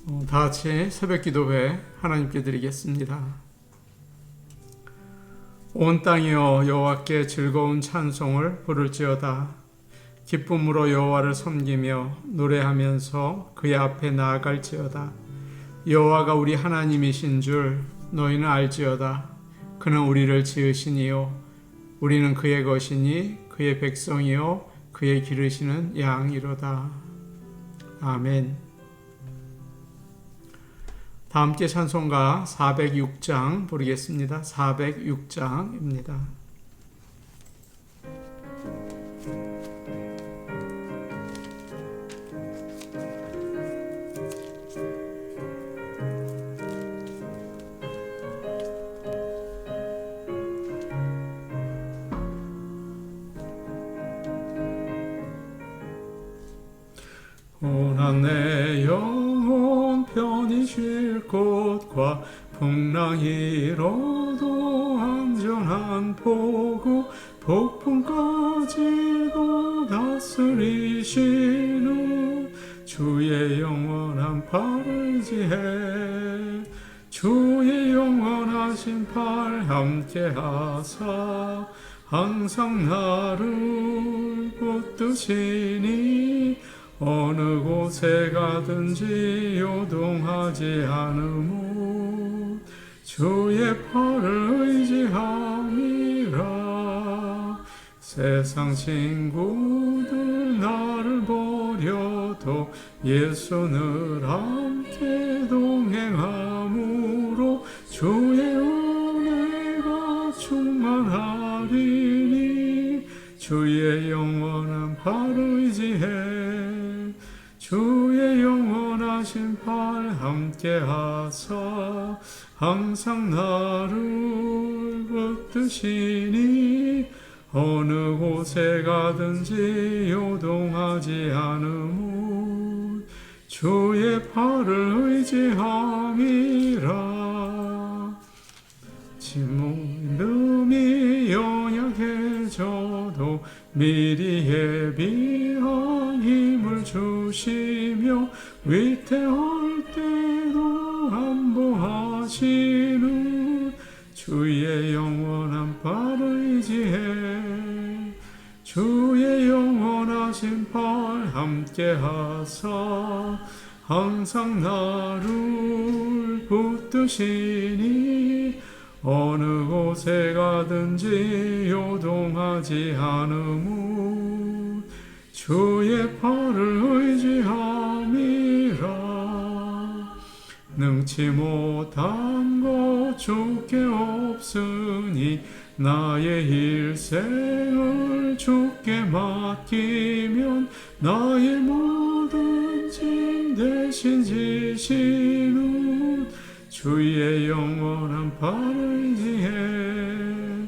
다 같이 새벽 기도회 하나님께 드리겠습니다. 온 땅이여 여호와께 즐거운 찬송을 부를지어다. 기쁨으로 여호와를 섬기며 노래하면서 그의 앞에 나아갈지어다. 여호와가 우리 하나님이신 줄 너희는 알지어다. 그는 우리를 지으시니요 우리는 그의 것이니 그의 백성이요 그의 기르시는 양이로다. 아멘. 다 함께 찬송가 406장 부르겠습니다. 406장입니다. 고난 내 영혼 편히 쉴 곳과 풍랑 일어도 안전한 포구 폭풍까지도 다스리시는 주의 영원한 팔을 의지해 주의 영원하신 팔 함께 하사 항상 나를 붙드시니 어느 곳에 가든지 요동하지 않으무 주의 팔을 의지함이라. 세상 친구들 나를 버려도 예수는 함께 동행함으로 주의 은혜가 충만하리니 주의 영원한 팔을 의지해 주의 영원하신 팔 함께 하사 항상 나를 붙드시니 어느 곳에 가든지 요동하지 않으무 주의 팔을 의지함이라. 짐이 연약해져도 미리 예비한 힘을 주시며 위태할 때도 안보하시는 주의 영원한 팔을 의지해 주의 영원하신 팔 함께 하사 항상 나를 붙드시니 어느 곳에 가든지 요동하지 않으무 주의 팔을 의지함이라. 능치 못한 것 주께 없으니 나의 일생을 주께 맡기면 나의 모든 짐 대신 지시는 주의 영원한 팔을 의지해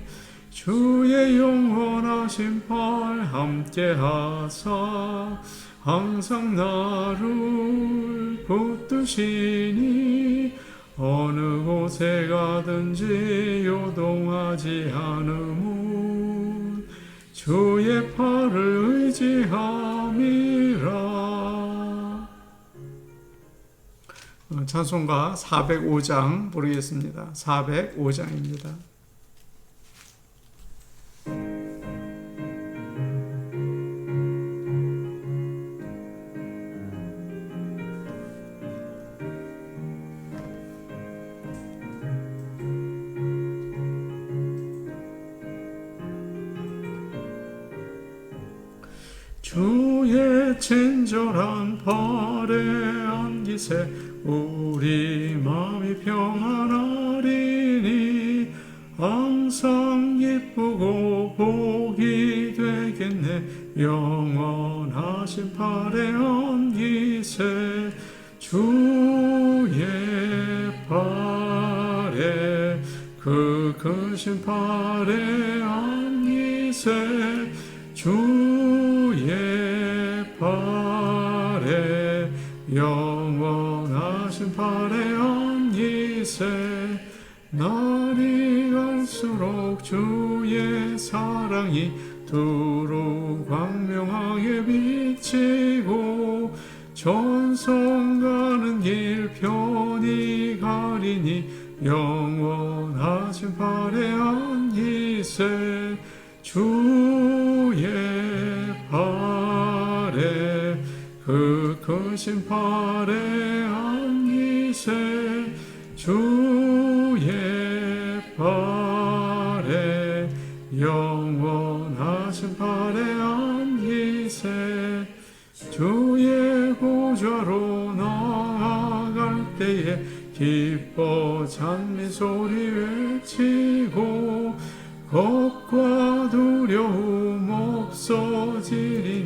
주의 영원하신 팔 함께 하사 항상 나를 붙드시니 어느 곳에 가든지 요동하지 않으무 주의 팔을 의지함이라. 찬송가 405장 부르겠습니다. 405장입니다. 주의 친절한 팔에 안기세 우리 마음이 평안하리니 항상 기쁘고 복이 되겠네. 영원하신 팔에 안기세 주의 팔에 그 크신 팔에 안기세 주의 팔에 영원하신 팔에 안기세 날이 갈수록 주의 사랑이 두루 광명하게 비치고 전성 가는 길 편히 가리니 영원하신 팔에 안기세 주의 팔에 그 크신 팔에 안기세 주의 팔에 영원하신 팔에 안기세 주의 보좌로 나아갈 때에 기뻐 찬미 소리 외치고 겁과 두려움 없어지리니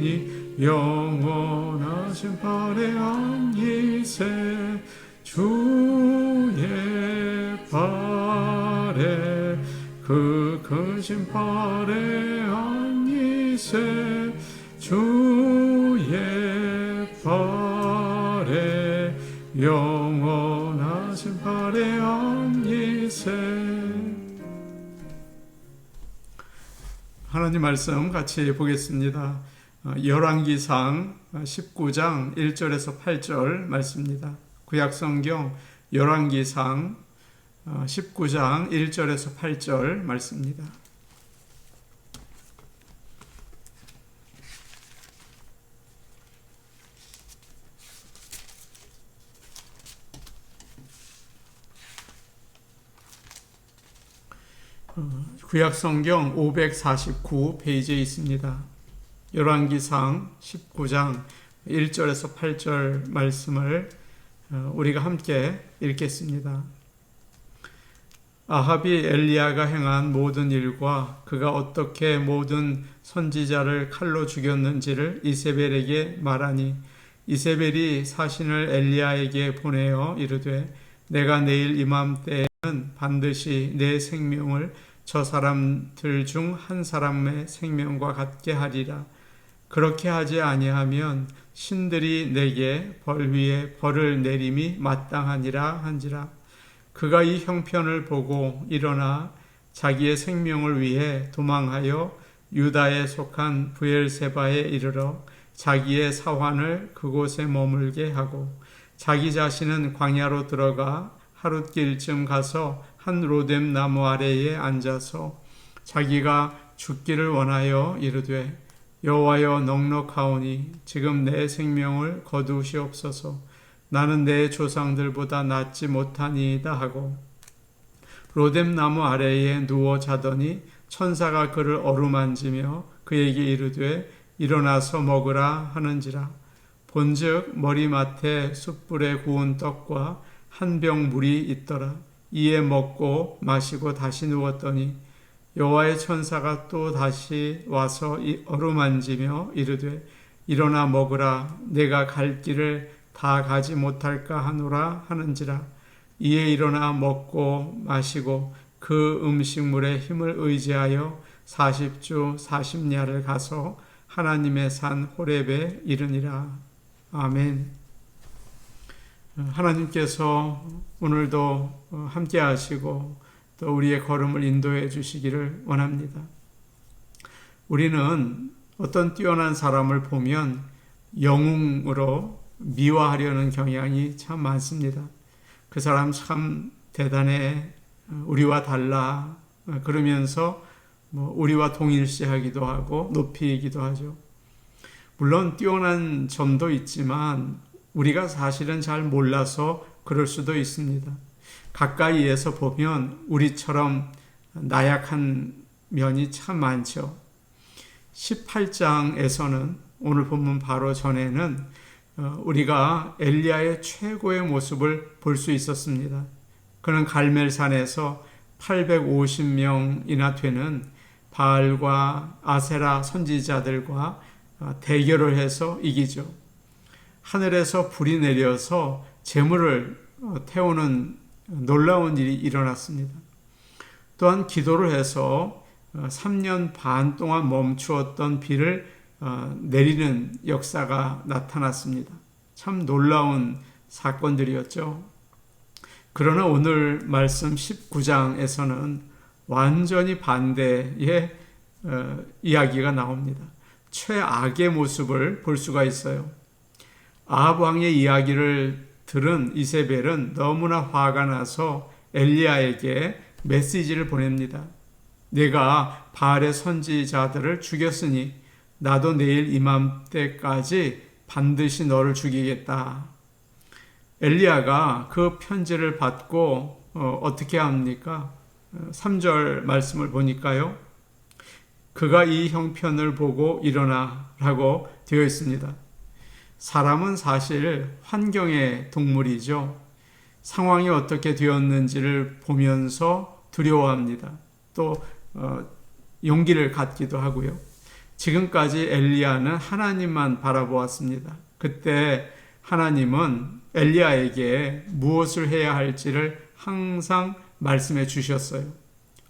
영원하신 팔에 안기세 주의 팔에 그 크신 팔에 안기세 주의 팔에 영원하신 팔에 안기세. 하나님 말씀 같이 보겠습니다. 열왕기상 19장 1절에서 8절 말씀입니다. 구약성경 열왕기상 19장 1절에서 8절 말씀입니다. 구약성경 549페이지에 있습니다. 열왕기상 19장 1절에서 8절 말씀을 우리가 함께 읽겠습니다. 아합이 엘리야가 행한 모든 일과 그가 어떻게 모든 선지자를 칼로 죽였는지를 이세벨에게 말하니 이세벨이 사신을 엘리야에게 보내어 이르되 내가 내일 이맘때에는 반드시 내 생명을 저 사람들 중 한 사람의 생명과 같게 하리라. 그렇게 하지 아니하면 신들이 내게 벌 위에 벌을 내림이 마땅하니라 한지라. 그가 이 형편을 보고 일어나 자기의 생명을 위해 도망하여 유다에 속한 브엘세바에 이르러 자기의 사환을 그곳에 머물게 하고 자기 자신은 광야로 들어가 하룻길쯤 가서 한 로뎀 나무 아래에 앉아서 자기가 죽기를 원하여 이르되 여호와여 넉넉하오니 지금 내 생명을 거두시옵소서. 나는 내 조상들보다 낫지 못하니이다 하고 로뎀 나무 아래에 누워 자더니 천사가 그를 어루만지며 그에게 이르되 일어나서 먹으라 하는지라. 본즉 머리맡에 숯불에 구운 떡과 한 병 물이 있더라. 이에 먹고 마시고 다시 누웠더니 여호와의 천사가 또 다시 와서 어루만지며 이르되 일어나 먹으라. 내가 갈 길을 다 가지 못할까 하노라 하는지라. 이에 일어나 먹고 마시고 그 음식물의 힘을 의지하여 40주 40야를 가서 하나님의 산 호렙에 이르니라. 아멘. 하나님께서 오늘도 함께 하시고 또 우리의 걸음을 인도해 주시기를 원합니다. 우리는 어떤 뛰어난 사람을 보면 영웅으로 미화하려는 경향이 참 많습니다. 그 사람 참 대단해, 우리와 달라, 그러면서 우리와 동일시하기도 하고 높이기도 하죠. 물론 뛰어난 점도 있지만 우리가 사실은 잘 몰라서 그럴 수도 있습니다. 가까이에서 보면 우리처럼 나약한 면이 참 많죠. 18장에서는 오늘 본문 바로 전에는 우리가 엘리야의 최고의 모습을 볼 수 있었습니다. 그는 갈멜산에서 850명이나 되는 바알과 아세라 선지자들과 대결을 해서 이기죠. 하늘에서 불이 내려서 재물을 태우는 놀라운 일이 일어났습니다. 또한 기도를 해서 3년 반 동안 멈추었던 비를 내리는 역사가 나타났습니다. 참 놀라운 사건들이었죠. 그러나 오늘 말씀 19장에서는 완전히 반대의 이야기가 나옵니다. 최악의 모습을 볼 수가 있어요. 아합 왕의 이야기를 들은 이세벨은 너무나 화가 나서 엘리야에게 메시지를 보냅니다. 내가 바알의 선지자들을 죽였으니 나도 내일 이맘때까지 반드시 너를 죽이겠다. 엘리야가 그 편지를 받고 어떻게 합니까? 3절 말씀을 보니까요. 그가 이 형편을 보고 일어나라고 되어 있습니다. 사람은 사실 환경의 동물이죠. 상황이 어떻게 되었는지를 보면서 두려워합니다. 또 용기를 갖기도 하고요. 지금까지 엘리야는 하나님만 바라보았습니다. 그때 하나님은 엘리야에게 무엇을 해야 할지를 항상 말씀해 주셨어요.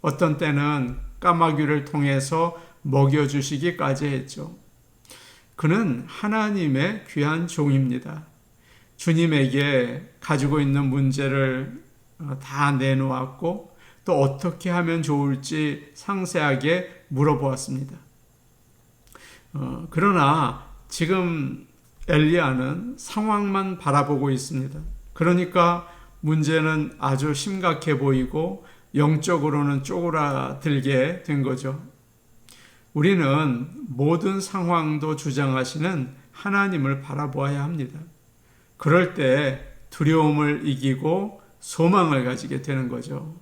어떤 때는 까마귀를 통해서 먹여주시기까지 했죠. 그는 하나님의 귀한 종입니다. 주님에게 가지고 있는 문제를 다 내놓았고 또 어떻게 하면 좋을지 상세하게 물어보았습니다. 그러나 지금 엘리야는 상황만 바라보고 있습니다. 그러니까 문제는 아주 심각해 보이고 영적으로는 쪼그라들게 된 거죠. 우리는 모든 상황도 주장하시는 하나님을 바라보아야 합니다. 그럴 때 두려움을 이기고 소망을 가지게 되는 거죠.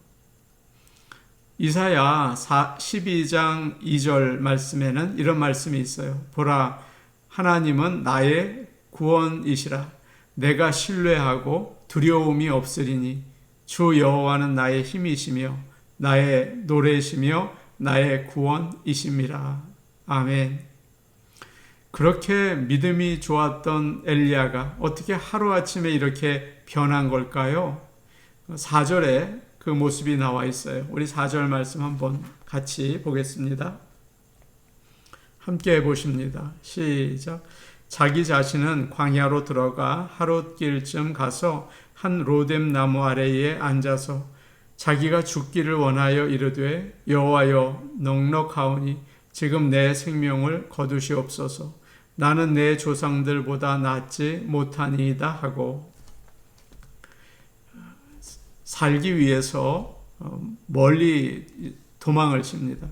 이사야 12장 2절 말씀에는 이런 말씀이 있어요. 보라, 하나님은 나의 구원이시라. 내가 신뢰하고 두려움이 없으리니 주 여호와는 나의 힘이시며 나의 노래시며 나의 구원이심이라. 아멘. 그렇게 믿음이 좋았던 엘리야가 어떻게 하루아침에 이렇게 변한 걸까요? 4절에 그 모습이 나와 있어요. 우리 4절 말씀 한번 같이 보겠습니다. 함께 해보십니다. 시작. 자기 자신은 광야로 들어가 하룻길쯤 가서 한 로뎀 나무 아래에 앉아서 자기가 죽기를 원하여 이르되 여호와여 넉넉하오니 지금 내 생명을 거두시옵소서. 나는 내 조상들보다 낫지 못하니이다 하고 살기 위해서 멀리 도망을 칩니다.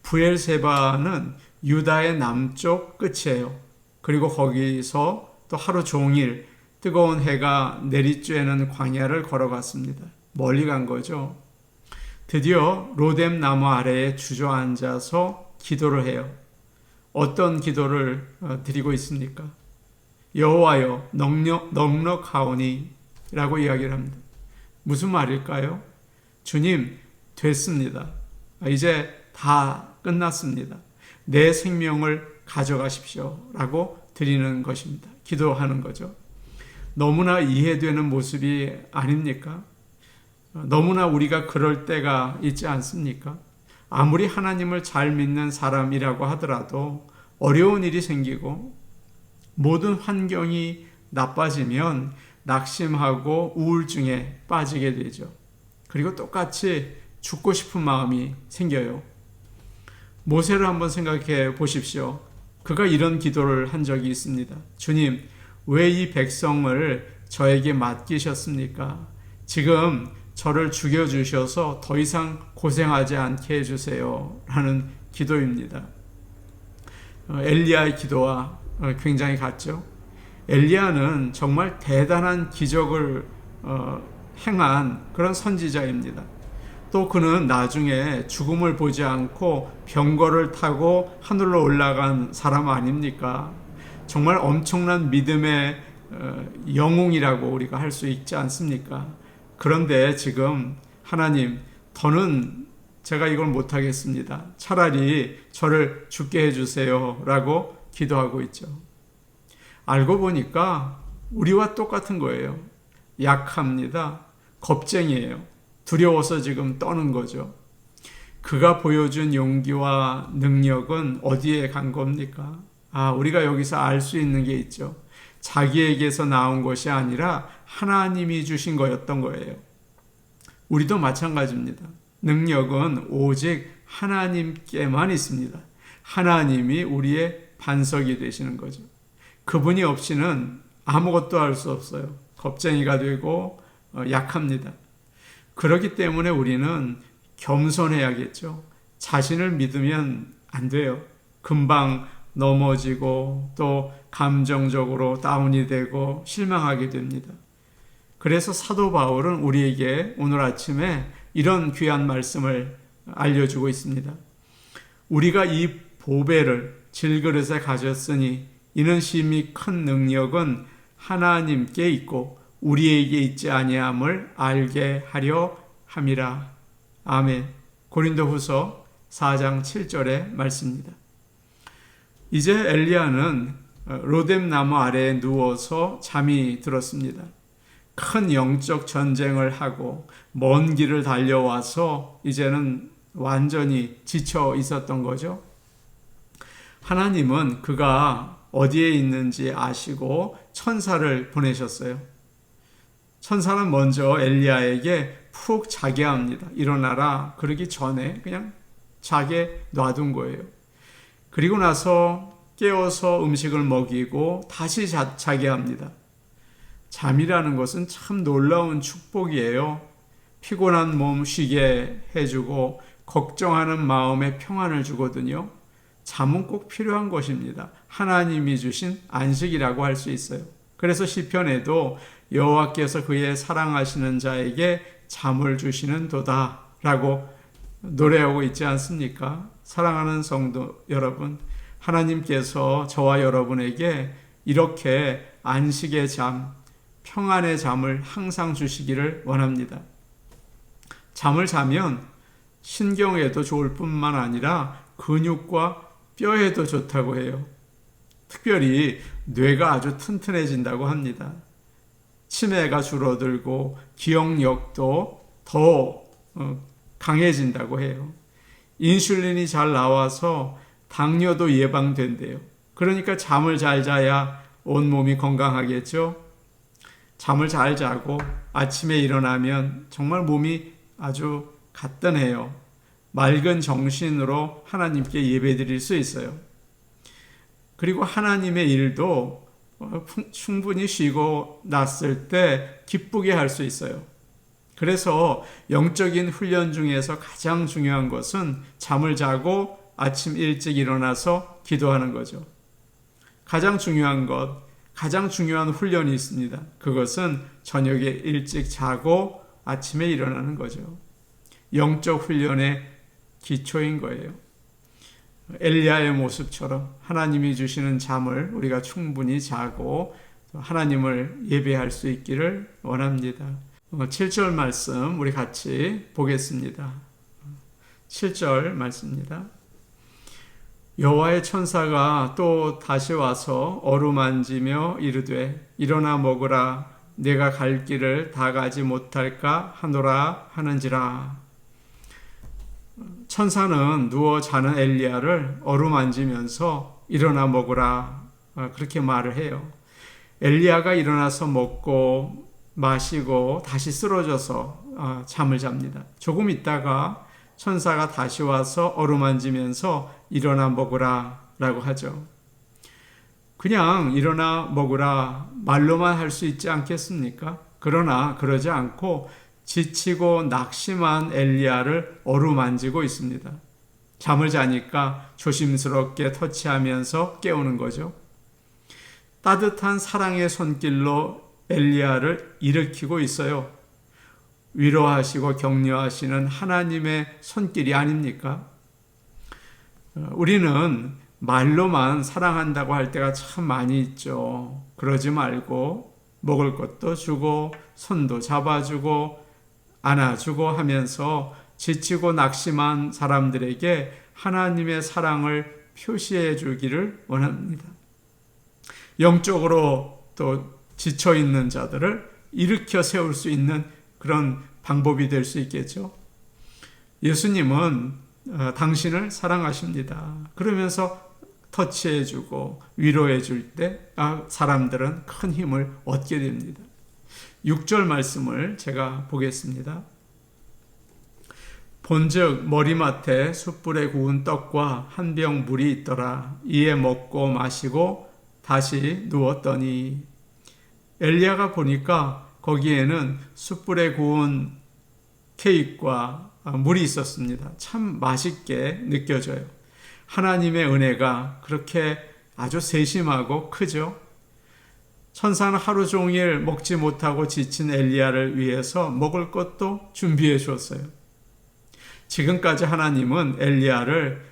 브엘세바는 유다의 남쪽 끝이에요. 그리고 거기서 또 하루 종일 뜨거운 해가 내리쬐는 광야를 걸어갔습니다. 멀리 간 거죠. 드디어 로뎀 나무 아래에 주저앉아서 기도를 해요. 어떤 기도를 드리고 있습니까? 여호와여 넉넉하오니 라고 이야기를 합니다. 무슨 말일까요? 주님, 됐습니다. 이제 다 끝났습니다. 내 생명을 가져가십시오 라고 드리는 것입니다. 기도하는 거죠. 너무나 이해되는 모습이 아닙니까? 너무나 우리가 그럴 때가 있지 않습니까? 아무리 하나님을 잘 믿는 사람이라고 하더라도 어려운 일이 생기고 모든 환경이 나빠지면 낙심하고 우울증에 빠지게 되죠. 그리고 똑같이 죽고 싶은 마음이 생겨요. 모세를 한번 생각해 보십시오. 그가 이런 기도를 한 적이 있습니다. 주님, 왜 이 백성을 저에게 맡기셨습니까? 지금 저를 죽여주셔서 더 이상 고생하지 않게 해주세요. 라는 기도입니다. 엘리야의 기도와 굉장히 같죠. 엘리야는 정말 대단한 기적을 행한 그런 선지자입니다. 또 그는 나중에 죽음을 보지 않고 병거를 타고 하늘로 올라간 사람 아닙니까? 정말 엄청난 믿음의 영웅이라고 우리가 할 수 있지 않습니까? 그런데 지금 하나님, 더는 제가 이걸 못하겠습니다. 차라리 저를 죽게 해주세요 라고 기도하고 있죠. 알고 보니까 우리와 똑같은 거예요. 약합니다. 겁쟁이에요. 두려워서 지금 떠는 거죠. 그가 보여준 용기와 능력은 어디에 간 겁니까? 우리가 여기서 알 수 있는 게 있죠. 자기에게서 나온 것이 아니라 하나님이 주신 거였던 거예요. 우리도 마찬가지입니다. 능력은 오직 하나님께만 있습니다. 하나님이 우리의 반석이 되시는 거죠. 그분이 없이는 아무것도 할 수 없어요. 겁쟁이가 되고 약합니다. 그렇기 때문에 우리는 겸손해야겠죠. 자신을 믿으면 안 돼요. 금방 넘어지고 또 감정적으로 다운이 되고 실망하게 됩니다. 그래서 사도 바울은 우리에게 오늘 아침에 이런 귀한 말씀을 알려주고 있습니다. 우리가 이 보배를 질그릇에 가졌으니 이는 심히 큰 능력은 하나님께 있고 우리에게 있지 아니함을 알게 하려 함이라. 아멘. 고린도후서 4장 7절의 말씀입니다. 이제 엘리야는 로뎀 나무 아래에 누워서 잠이 들었습니다. 큰 영적 전쟁을 하고 먼 길을 달려와서 이제는 완전히 지쳐 있었던 거죠. 하나님은 그가 어디에 있는지 아시고 천사를 보내셨어요. 천사는 먼저 엘리야에게 푹 자게 합니다. 일어나라. 그러기 전에 그냥 자게 놔둔 거예요. 그리고 나서 깨워서 음식을 먹이고 다시 자게 합니다. 잠이라는 것은 참 놀라운 축복이에요. 피곤한 몸 쉬게 해주고 걱정하는 마음에 평안을 주거든요. 잠은 꼭 필요한 것입니다. 하나님이 주신 안식이라고 할 수 있어요. 그래서 시편에도 여호와께서 그의 사랑하시는 자에게 잠을 주시는 도다 라고 노래하고 있지 않습니까? 사랑하는 성도 여러분, 하나님께서 저와 여러분에게 이렇게 안식의 잠, 평안의 잠을 항상 주시기를 원합니다. 잠을 자면 신경에도 좋을 뿐만 아니라 근육과 뼈에도 좋다고 해요. 특별히 뇌가 아주 튼튼해진다고 합니다. 치매가 줄어들고 기억력도 더 강해진다고 해요. 인슐린이 잘 나와서 당뇨도 예방된대요. 그러니까 잠을 잘 자야 온몸이 건강하겠죠. 잠을 잘 자고 아침에 일어나면 정말 몸이 아주 가뿐해요. 맑은 정신으로 하나님께 예배드릴 수 있어요. 그리고 하나님의 일도 충분히 쉬고 났을 때 기쁘게 할 수 있어요. 그래서 영적인 훈련 중에서 가장 중요한 것은 잠을 자고 아침 일찍 일어나서 기도하는 거죠. 가장 중요한 훈련이 있습니다. 그것은 저녁에 일찍 자고 아침에 일어나는 거죠. 영적 훈련의 기초인 거예요. 엘리야의 모습처럼 하나님이 주시는 잠을 우리가 충분히 자고 하나님을 예배할 수 있기를 원합니다. 7절 말씀 우리 같이 보겠습니다. 7절 말씀입니다. 여호와의 천사가 또 다시 와서 어루만지며 이르되 일어나 먹으라 내가 갈 길을 다 가지 못할까 하노라 하는지라. 천사는 누워 자는 엘리야를 어루만지면서 일어나 먹으라 그렇게 말을 해요. 엘리야가 일어나서 먹고 마시고 다시 쓰러져서 잠을 잡니다. 조금 있다가 천사가 다시 와서 어루만지면서 일어나 먹으라 라고 하죠. 그냥 일어나 먹으라 말로만 할 수 있지 않겠습니까? 그러나 그러지 않고 지치고 낙심한 엘리야를 어루만지고 있습니다. 잠을 자니까 조심스럽게 터치하면서 깨우는 거죠. 따뜻한 사랑의 손길로 엘리야를 일으키고 있어요. 위로하시고 격려하시는 하나님의 손길이 아닙니까? 우리는 말로만 사랑한다고 할 때가 참 많이 있죠. 그러지 말고 먹을 것도 주고 손도 잡아주고 안아주고 하면서 지치고 낙심한 사람들에게 하나님의 사랑을 표시해 주기를 원합니다. 영적으로 또 지쳐있는 자들을 일으켜 세울 수 있는 그런 방법이 될 수 있겠죠. 예수님은 당신을 사랑하십니다. 그러면서 터치해주고 위로해줄 때 사람들은 큰 힘을 얻게 됩니다. 6절 말씀을 제가 보겠습니다. 본즉 머리맡에 숯불에 구운 떡과 한 병 물이 있더라. 이에 먹고 마시고 다시 누웠더니 엘리야가 보니까 거기에는 숯불에 구운 케이크와 물이 있었습니다. 참 맛있게 느껴져요. 하나님의 은혜가 그렇게 아주 세심하고 크죠. 천사는 하루 종일 먹지 못하고 지친 엘리야를 위해서 먹을 것도 준비해 주었어요. 지금까지 하나님은 엘리야를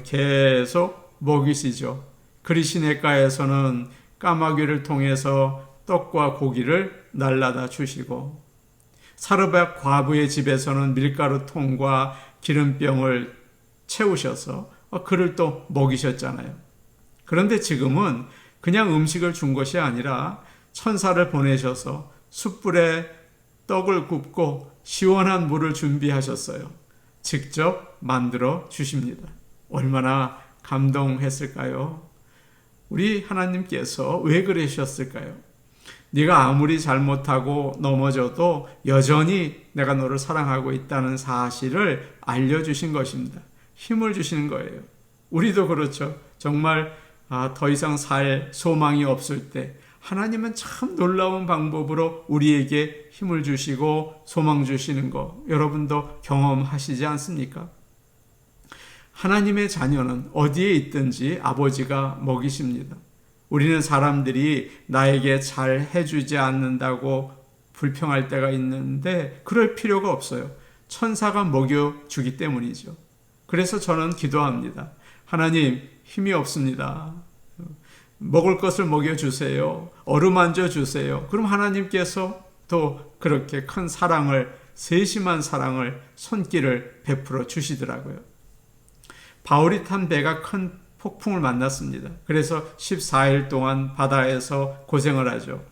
계속 먹이시죠. 그리시네가에서는 까마귀를 통해서 떡과 고기를 날라다 주시고, 사르밧 과부의 집에서는 밀가루 통과 기름병을 채우셔서 그를 또 먹이셨잖아요. 그런데 지금은 그냥 음식을 준 것이 아니라 천사를 보내셔서 숯불에 떡을 굽고 시원한 물을 준비하셨어요. 직접 만들어 주십니다. 얼마나 감동했을까요? 우리 하나님께서 왜 그러셨을까요? 네가 아무리 잘못하고 넘어져도 여전히 내가 너를 사랑하고 있다는 사실을 알려주신 것입니다. 힘을 주시는 거예요. 우리도 그렇죠. 정말 더 이상 살 소망이 없을 때 하나님은 참 놀라운 방법으로 우리에게 힘을 주시고 소망 주시는 거 여러분도 경험하시지 않습니까? 하나님의 자녀는 어디에 있든지 아버지가 먹이십니다. 우리는 사람들이 나에게 잘 해주지 않는다고 불평할 때가 있는데 그럴 필요가 없어요. 천사가 먹여주기 때문이죠. 그래서 저는 기도합니다. 하나님, 힘이 없습니다. 먹을 것을 먹여주세요. 어루만져 주세요. 그럼 하나님께서 또 그렇게 큰 사랑을, 세심한 사랑을, 손길을 베풀어 주시더라고요. 바울이 탄 배가 큰 폭풍을 만났습니다. 그래서 14일 동안 바다에서 고생을 하죠.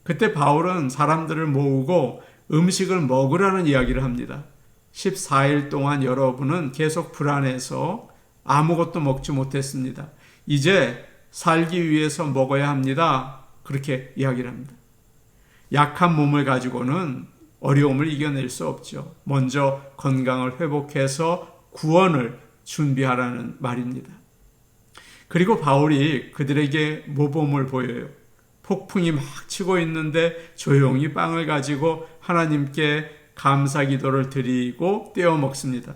그때 바울은 사람들을 모으고 음식을 먹으라는 이야기를 합니다. 14일 동안 여러분은 계속 불안해서 아무것도 먹지 못했습니다. 이제 살기 위해서 먹어야 합니다. 그렇게 이야기를 합니다. 약한 몸을 가지고는 어려움을 이겨낼 수 없죠. 먼저 건강을 회복해서 구원을 준비하라는 말입니다. 그리고 바울이 그들에게 모범을 보여요. 폭풍이 막 치고 있는데 조용히 빵을 가지고 하나님께 감사 기도를 드리고 떼어 먹습니다.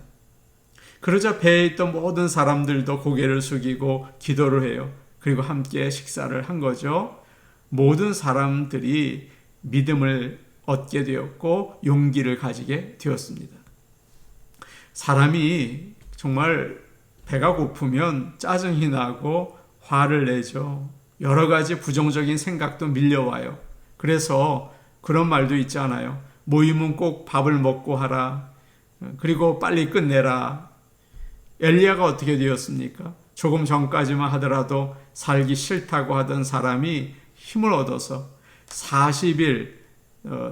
그러자 배에 있던 모든 사람들도 고개를 숙이고 기도를 해요. 그리고 함께 식사를 한 거죠. 모든 사람들이 믿음을 얻게 되었고 용기를 가지게 되었습니다. 사람이 정말 배가 고프면 짜증이 나고 화를 내죠. 여러 가지 부정적인 생각도 밀려와요. 그래서 그런 말도 있잖아요. 모이면 꼭 밥을 먹고 하라. 그리고 빨리 끝내라. 엘리야가 어떻게 되었습니까? 조금 전까지만 하더라도 살기 싫다고 하던 사람이 힘을 얻어서 40일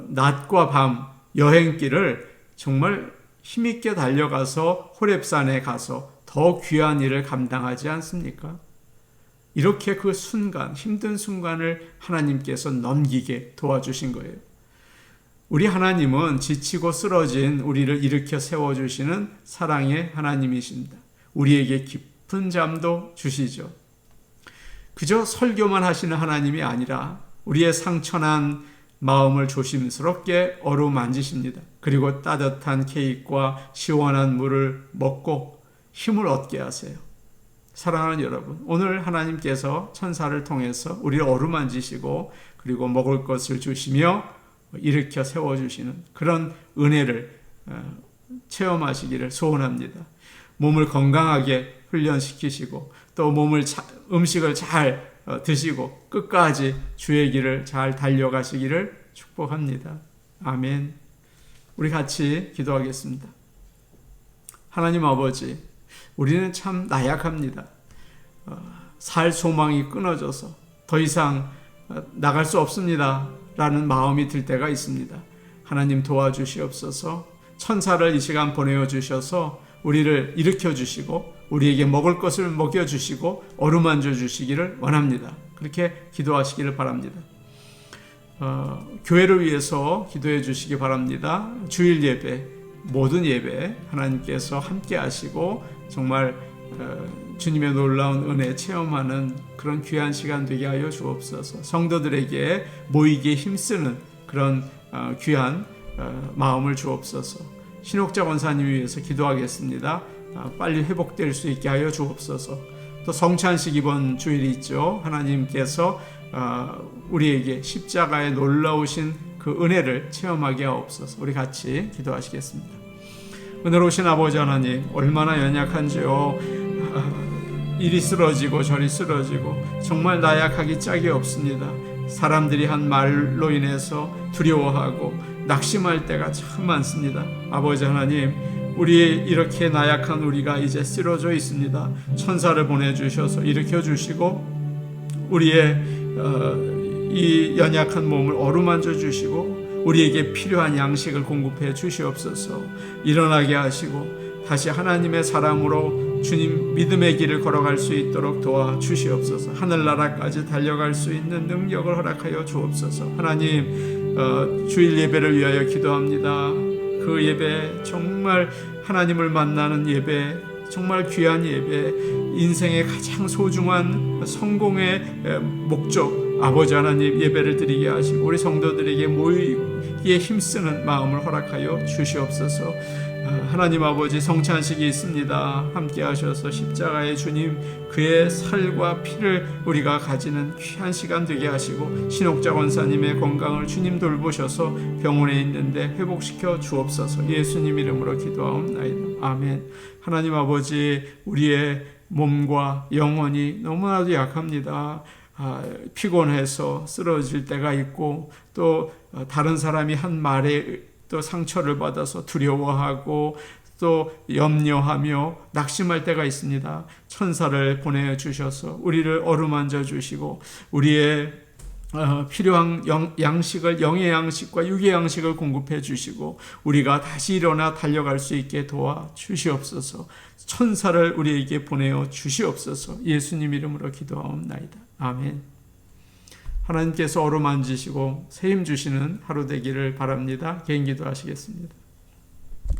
낮과 밤 여행길을 정말 힘있게 달려가서 호렙산에 가서 더 귀한 일을 감당하지 않습니까? 이렇게 그 순간, 힘든 순간을 하나님께서 넘기게 도와주신 거예요. 우리 하나님은 지치고 쓰러진 우리를 일으켜 세워주시는 사랑의 하나님이십니다. 우리에게 깊은 잠도 주시죠. 그저 설교만 하시는 하나님이 아니라 우리의 상처난 마음을 조심스럽게 어루만지십니다. 그리고 따뜻한 케이크와 시원한 물을 먹고 힘을 얻게 하세요. 사랑하는 여러분, 오늘 하나님께서 천사를 통해서 우리를 어루만지시고 그리고 먹을 것을 주시며 일으켜 세워주시는 그런 은혜를 체험하시기를 소원합니다. 몸을 건강하게 훈련시키시고 또 음식을 잘 드시고 끝까지 주의 길을 잘 달려가시기를 축복합니다. 아멘. 우리 같이 기도하겠습니다. 하나님 아버지, 우리는 참 나약합니다. 살 소망이 끊어져서 더 이상 나갈 수 없습니다 라는 마음이 들 때가 있습니다. 하나님 도와주시옵소서. 천사를 이 시간 보내어 주셔서 우리를 일으켜 주시고 우리에게 먹을 것을 먹여 주시고 어루만져 주시기를 원합니다. 그렇게 기도하시기를 바랍니다. 교회를 위해서 기도해 주시기 바랍니다. 주일 예배, 모든 예배 하나님께서 함께 하시고 정말 주님의 놀라운 은혜 체험하는 그런 귀한 시간 되게 하여 주옵소서. 성도들에게 모이기에 힘쓰는 그런 귀한 마음을 주옵소서. 신옥자 권사님 위해서 기도하겠습니다. 빨리 회복될 수 있게 하여 주옵소서. 또 성찬식 이번 주일이 있죠. 하나님께서 우리에게 십자가의 놀라우신 그 은혜를 체험하게 하옵소서. 우리 같이 기도하시겠습니다. 은혜로우신 아버지 하나님, 얼마나 연약한지요. 이리 쓰러지고 저리 쓰러지고 정말 나약하기 짝이 없습니다. 사람들이 한 말로 인해서 두려워하고 낙심할 때가 참 많습니다. 아버지 하나님, 우리 이렇게 나약한 우리가 이제 쓰러져 있습니다. 천사를 보내주셔서 일으켜 주시고 우리의 이 연약한 몸을 어루만져 주시고 우리에게 필요한 양식을 공급해 주시옵소서. 일어나게 하시고 다시 하나님의 사람으로 주님 믿음의 길을 걸어갈 수 있도록 도와주시옵소서. 하늘나라까지 달려갈 수 있는 능력을 허락하여 주옵소서. 하나님, 주일 예배를 위하여 기도합니다. 그 예배, 정말 하나님을 만나는 예배, 정말 귀한 예배, 인생의 가장 소중한 성공의 목적, 아버지 하나님 예배를 드리게 하시고 우리 성도들에게 모이기에 힘쓰는 마음을 허락하여 주시옵소서. 하나님 아버지, 성찬식이 있습니다. 함께 하셔서 십자가의 주님, 그의 살과 피를 우리가 가지는 귀한 시간 되게 하시고 신옥자 권사님의 건강을 주님 돌보셔서 병원에 있는데 회복시켜 주옵소서. 예수님 이름으로 기도하옵나이다. 아멘. 하나님 아버지, 우리의 몸과 영혼이 너무나도 약합니다. 피곤해서 쓰러질 때가 있고 또 다른 사람이 한 말에 또 상처를 받아서 두려워하고 또 염려하며 낙심할 때가 있습니다. 천사를 보내주셔서 우리를 어루만져 주시고 우리의 필요한 양식을, 영의 양식과 육의 양식을 공급해 주시고 우리가 다시 일어나 달려갈 수 있게 도와주시옵소서. 천사를 우리에게 보내어 주시옵소서. 예수님 이름으로 기도하옵나이다. 아멘. 하나님께서 어루만지시고 새 힘 주시는 하루 되기를 바랍니다. 개인 기도하시겠습니다.